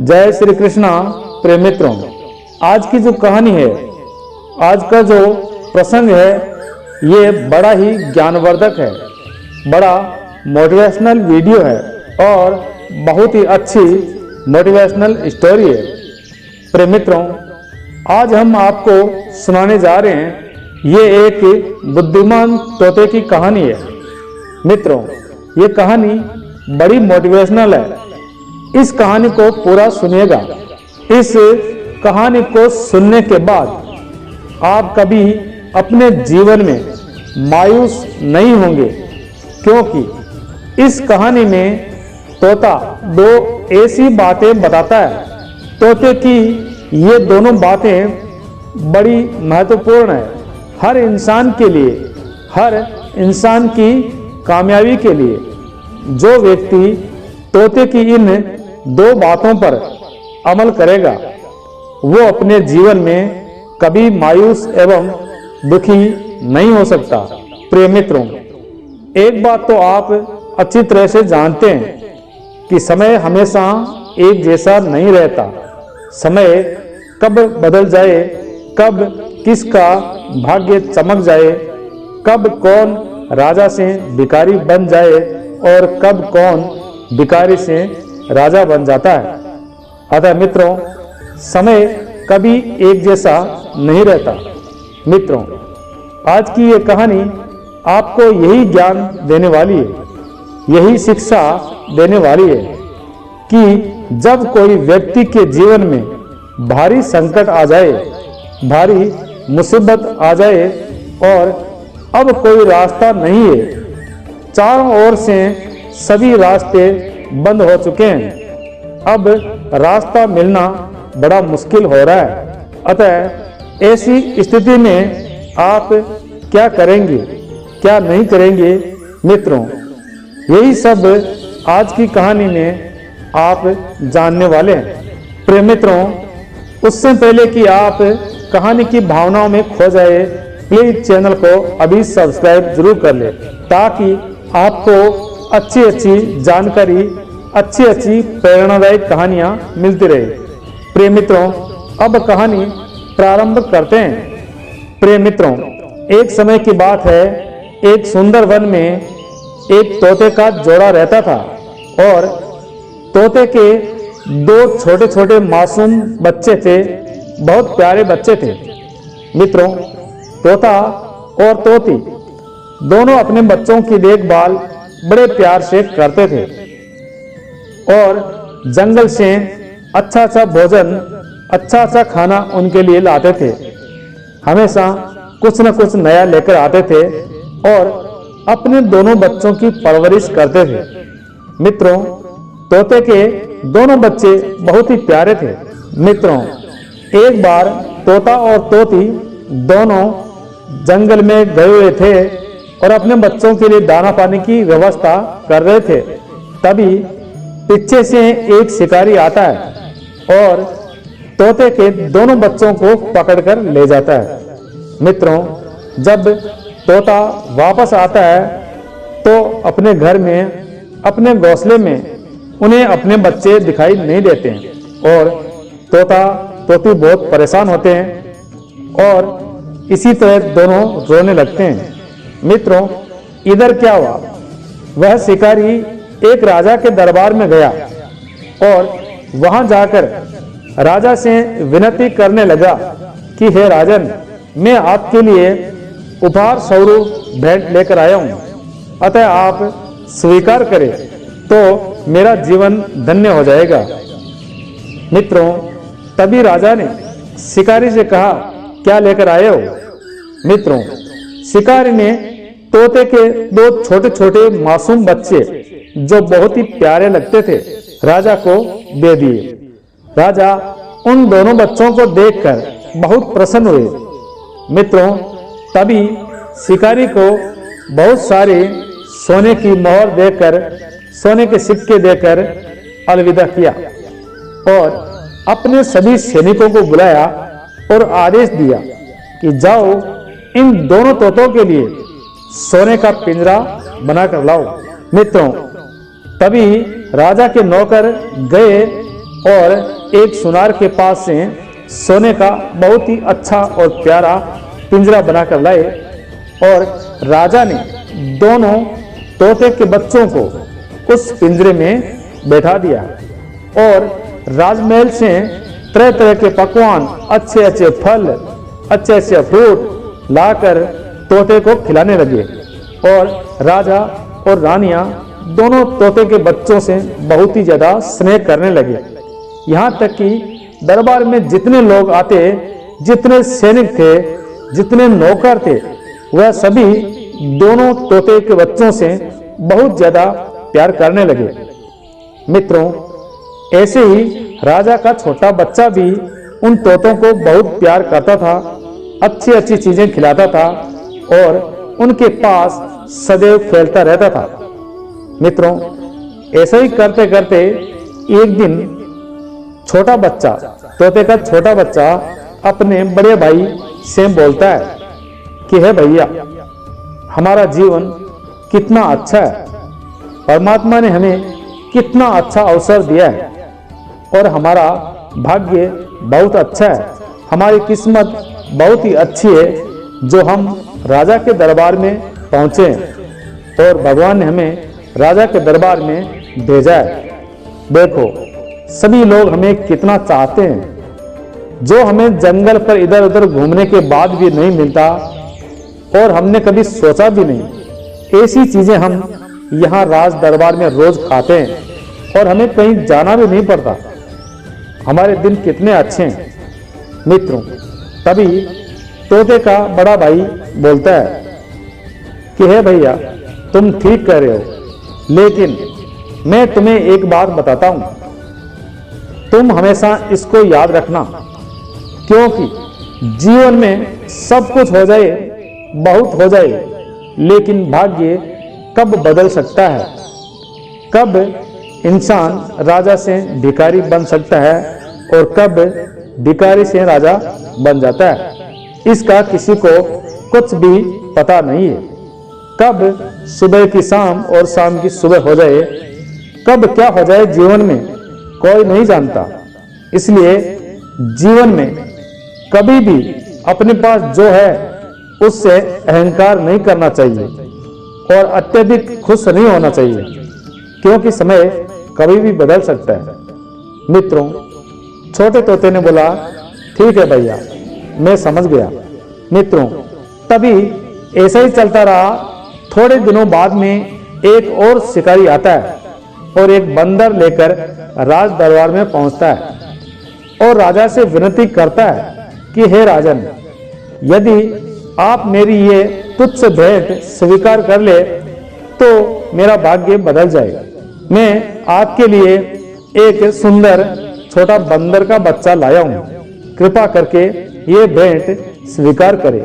जय श्री कृष्णा। प्रिय मित्रों, आज की जो कहानी है, आज का जो प्रसंग है, ये बड़ा ही ज्ञानवर्धक है, बड़ा मोटिवेशनल वीडियो है और बहुत ही अच्छी मोटिवेशनल स्टोरी है। प्रिय मित्रों, आज हम आपको सुनाने जा रहे हैं, ये एक बुद्धिमान तोते की कहानी है। मित्रों, ये कहानी बड़ी मोटिवेशनल है। इस कहानी को पूरा सुनिएगा। इस कहानी को सुनने के बाद आप कभी अपने जीवन में मायूस नहीं होंगे, क्योंकि इस कहानी में तोता दो ऐसी बातें बताता है। तोते की ये दोनों बातें बड़ी महत्वपूर्ण है हर इंसान के लिए, हर इंसान की कामयाबी के लिए। जो व्यक्ति तोते की इन दो बातों पर अमल करेगा, वो अपने जीवन में कभी मायूस एवं दुखी नहीं हो सकता। प्रिय मित्रों, एक बात तो आप अच्छी तरह से जानते हैं कि समय हमेशा एक जैसा नहीं रहता। समय कब बदल जाए, कब किसका भाग्य चमक जाए, कब कौन राजा से भिखारी बन जाए और कब कौन भिखारी से राजा बन जाता है। अतः मित्रों, समय कभी एक जैसा नहीं रहता। मित्रों, आज की ये कहानी आपको यही ज्ञान देने वाली है, यही शिक्षा देने वाली है कि जब कोई व्यक्ति के जीवन में भारी संकट आ जाए, भारी मुसीबत आ जाए और अब कोई रास्ता नहीं है, चारों ओर से सभी रास्ते बंद हो चुके हैं, अब रास्ता मिलना बड़ा मुश्किल हो रहा है। अतः ऐसी स्थिति में आप क्या करेंगे, क्या नहीं करेंगे? मित्रों, यही सब आज की कहानी में आप जानने वाले हैं। प्रिय मित्रों, उससे पहले कि आप कहानी की भावनाओं में खो जाए, प्लीज चैनल को अभी सब्सक्राइब जरूर कर ले, ताकि आपको अच्छी अच्छी जानकारी, अच्छी अच्छी प्रेरणादायक कहानियां मिलती रहे। प्रिय मित्रों, अब कहानी प्रारंभ करते हैं। प्रिय मित्रों, एक समय की बात है, एक सुंदर वन में एक तोते का जोड़ा रहता था और तोते के दो छोटे छोटे मासूम बच्चे थे, बहुत प्यारे बच्चे थे। मित्रों, तोता और तोती दोनों अपने बच्चों की देखभाल बड़े प्यार से करते थे और जंगल से अच्छा अच्छा भोजन, अच्छा अच्छा खाना उनके लिए लाते थे। हमेशा कुछ न कुछ नया लेकर आते थे और अपने दोनों बच्चों की परवरिश करते थे। मित्रों, तोते के दोनों बच्चे बहुत ही प्यारे थे। मित्रों, एक बार तोता और तोती दोनों जंगल में गए हुए थे और अपने बच्चों के लिए दाना पानी की व्यवस्था कर रहे थे। तभी पीछे से एक शिकारी आता है और तोते के दोनों बच्चों को पकड़कर ले जाता है। मित्रों, जब तोता वापस आता है तो अपने घर में, अपने घोंसले में उन्हें अपने बच्चे दिखाई नहीं देते और तोता तोती बहुत परेशान होते हैं और इसी तरह दोनों रोने लगते हैं। मित्रों, इधर क्या हुआ? वह शिकारी एक राजा के दरबार में गया और वहां जाकर राजा से विनती करने लगा कि हे राजन, मैं आपके लिए उपहार स्वरूप भेंट लेकर आया हूं, अतः आप स्वीकार करें तो मेरा जीवन धन्य हो जाएगा। मित्रों, तभी राजा ने शिकारी से कहा, क्या लेकर आए हो? मित्रों, शिकारी ने तोते के दो छोटे छोटे मासूम बच्चे, जो बहुत ही प्यारे लगते थे, राजा को दे दिए। राजा उन दोनों बच्चों को देखकर बहुत प्रसन्न हुए। मित्रों, तभी शिकारी को बहुत सारे सोने की मोहर देकर, सोने के सिक्के देकर अलविदा किया और अपने सभी सैनिकों को बुलाया और आदेश दिया कि जाओ, इन दोनों तोतों के लिए सोने का पिंजरा बनाकर लाओ। मित्रों, तभी राजा के नौकर गए और एक सुनार के पास से सोने का बहुत ही अच्छा और प्यारा पिंजरा बनाकर लाए और राजा ने दोनों तोते के बच्चों को उस पिंजरे में बैठा दिया और राजमहल से तरह तरह के पकवान, अच्छे अच्छे फल, अच्छे अच्छे फ्रूट लाकर तोते को खिलाने लगे और राजा और रानियां दोनों तोते के बच्चों से बहुत ही ज्यादा स्नेह करने लगे। यहाँ तक कि दरबार में जितने लोग आते, जितने सैनिक थे, जितने नौकर थे, वह सभी दोनों तोते के बच्चों से बहुत ज्यादा प्यार करने लगे। मित्रों, ऐसे ही राजा का छोटा बच्चा भी उन तोतों को बहुत प्यार करता था, अच्छी अच्छी चीजें खिलाता था और उनके पास सदैव खेलता रहता था। मित्रों, ऐसा ही करते करते एक दिन छोटा बच्चा, तोते का छोटा बच्चा अपने बड़े भाई से बोलता है कि हे भैया, हमारा जीवन कितना अच्छा है, परमात्मा ने हमें कितना अच्छा अवसर दिया है और हमारा भाग्य बहुत अच्छा है, हमारी किस्मत बहुत ही अच्छी है जो हम राजा के दरबार में पहुंचे हैं और भगवान ने हमें राजा के दरबार में भेजा है। देखो, सभी लोग हमें कितना चाहते हैं, जो हमें जंगल पर इधर उधर घूमने के बाद भी नहीं मिलता और हमने कभी सोचा भी नहीं। ऐसी चीजें हम यहाँ राज दरबार में रोज खाते हैं और हमें कहीं जाना भी नहीं पड़ता। हमारे दिन कितने अच्छे हैं। मित्रों, तभी तोते का बड़ा भाई बोलता है कि हे भैया, तुम ठीक कह रहे हो, लेकिन मैं तुम्हें एक बात बताता हूं, तुम हमेशा इसको याद रखना, क्योंकि जीवन में सब कुछ हो जाए, बहुत हो जाए, लेकिन भाग्य कब बदल सकता है, कब इंसान राजा से भिखारी बन सकता है और कब भिखारी से राजा बन जाता है, इसका किसी को कुछ भी पता नहीं है। कब सुबह की शाम और शाम की सुबह हो जाए, कब क्या हो जाए जीवन में कोई नहीं जानता। इसलिए जीवन में कभी भी अपने पास जो है उससे अहंकार नहीं करना चाहिए और अत्यधिक खुश नहीं होना चाहिए, क्योंकि समय कभी भी बदल सकता है। मित्रों, छोटे तोते ने बोला, ठीक है भैया, मैं समझ गया। मित्रों, तभी ऐसा ही चलता रहा। थोड़े दिनों बाद में एक और शिकारी आता है और एक बंदर लेकर राज दरबार में पहुंचता है और राजा से विनती करता है कि हे राजन, यदि आप मेरी ये तुच्छ भेंट स्वीकार कर ले तो मेरा भाग्य बदल जाए। मैं आपके लिए एक सुंदर छोटा बंदर का बच्चा लाया हूं, कृपा करके ये भेंट स्वीकार करें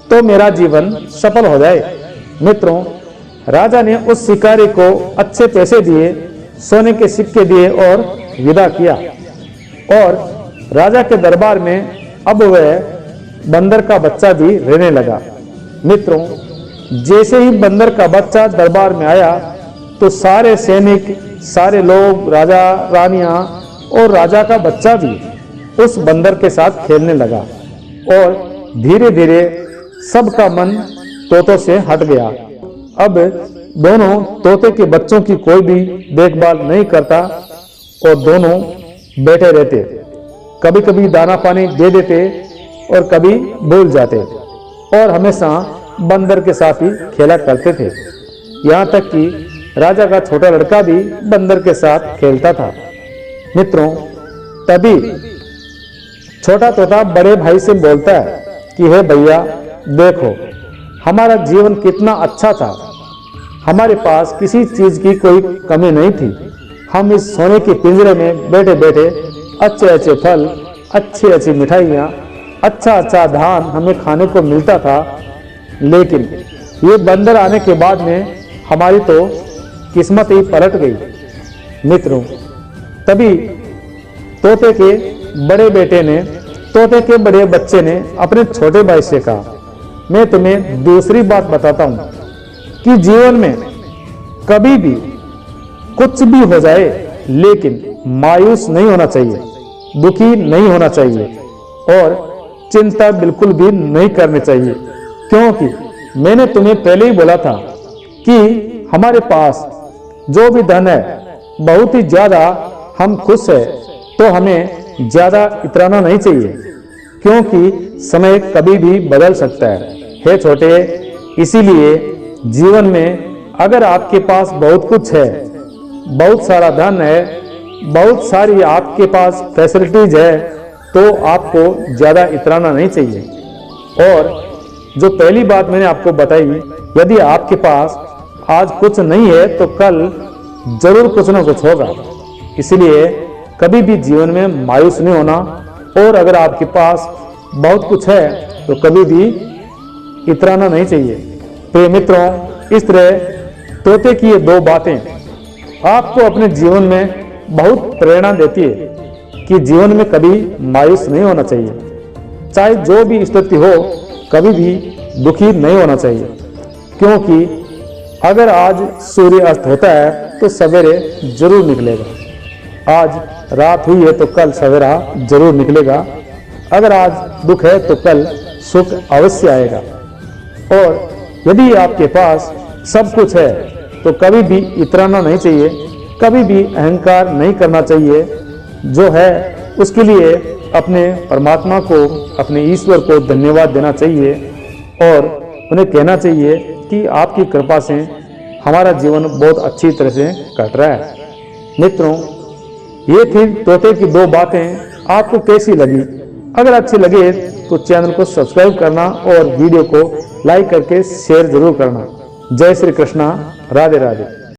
तो मेरा जीवन सफल हो जाए। मित्रों, राजा ने उस शिकारी को अच्छे पैसे दिए, सोने के सिक्के दिए और विदा किया और राजा के दरबार में अब वह बंदर का बच्चा भी रहने लगा। मित्रों, जैसे ही बंदर का बच्चा दरबार में आया तो सारे सैनिक, सारे लोग, राजा, रानियां और राजा का बच्चा भी उस बंदर के साथ खेलने लगा और धीरे धीरे सबका मन तोतों से हट गया। अब दोनों तोते के बच्चों की कोई भी देखभाल नहीं करता और दोनों बैठे रहते, कभी कभी दाना पानी दे देते और कभी भूल जाते और हमेशा बंदर के साथ ही खेला करते थे। यहाँ तक कि राजा का छोटा लड़का भी बंदर के साथ खेलता था। मित्रों, तभी छोटा तोता बड़े भाई से बोलता है कि हे भैया, देखो, हमारा जीवन कितना अच्छा था, हमारे पास किसी चीज की कोई कमी नहीं थी। हम इस सोने के पिंजरे में बैठे बैठे अच्छे अच्छे फल, अच्छी अच्छी मिठाइयाँ, अच्छा अच्छा धान हमें खाने को मिलता था, लेकिन ये बंदर आने के बाद में हमारी तो किस्मत ही पलट गई। मित्रों, तभी तोते के बड़े बेटे ने, तोते के बड़े बच्चे ने अपने छोटे भाई से कहा, मैं तुम्हें दूसरी बात बताता हूं कि जीवन में कभी भी कुछ भी हो जाए, लेकिन मायूस नहीं होना चाहिए, दुखी नहीं होना चाहिए और चिंता बिल्कुल भी नहीं करनी चाहिए, क्योंकि मैंने तुम्हें पहले ही बोला था कि हमारे पास जो भी धन है बहुत ही ज्यादा हम खुश है, तो हमें ज्यादा इतराना नहीं चाहिए, क्योंकि समय कभी भी बदल सकता है छोटे। इसीलिए जीवन में अगर आपके पास बहुत कुछ है, बहुत सारा धन है, बहुत सारी आपके पास फैसिलिटीज है, तो आपको ज्यादा इतराना नहीं चाहिए। और जो पहली बात मैंने आपको बताई, यदि आपके पास आज कुछ नहीं है तो कल जरूर कुछ ना कुछ होगा। इसलिए कभी भी जीवन में मायूस नहीं होना, और अगर आपके पास बहुत कुछ है तो कभी भी इतराना नहीं चाहिए। प्रिय मित्रों, इस तरह तोते की ये दो बातें आपको अपने जीवन में बहुत प्रेरणा देती है कि जीवन में कभी मायूस नहीं होना चाहिए, चाहे जो भी स्थिति हो, कभी भी दुखी नहीं होना चाहिए, क्योंकि अगर आज सूर्य अस्त होता है तो सवेरे जरूर निकलेगा। आज रात हुई है तो कल सवेरा जरूर निकलेगा। अगर आज दुख है तो कल सुख अवश्य आएगा। और यदि आपके पास सब कुछ है तो कभी भी इतराना नहीं चाहिए, कभी भी अहंकार नहीं करना चाहिए। जो है उसके लिए अपने परमात्मा को, अपने ईश्वर को धन्यवाद देना चाहिए और उन्हें कहना चाहिए कि आपकी कृपा से हमारा जीवन बहुत अच्छी तरह से कट रहा है। मित्रों, ये थी तोते की दो बातें। आपको कैसी लगी? अगर अच्छी लगे तो चैनल को सब्सक्राइब करना और वीडियो को लाइक करके शेयर जरूर करना। जय श्री कृष्णा, राधे राधे।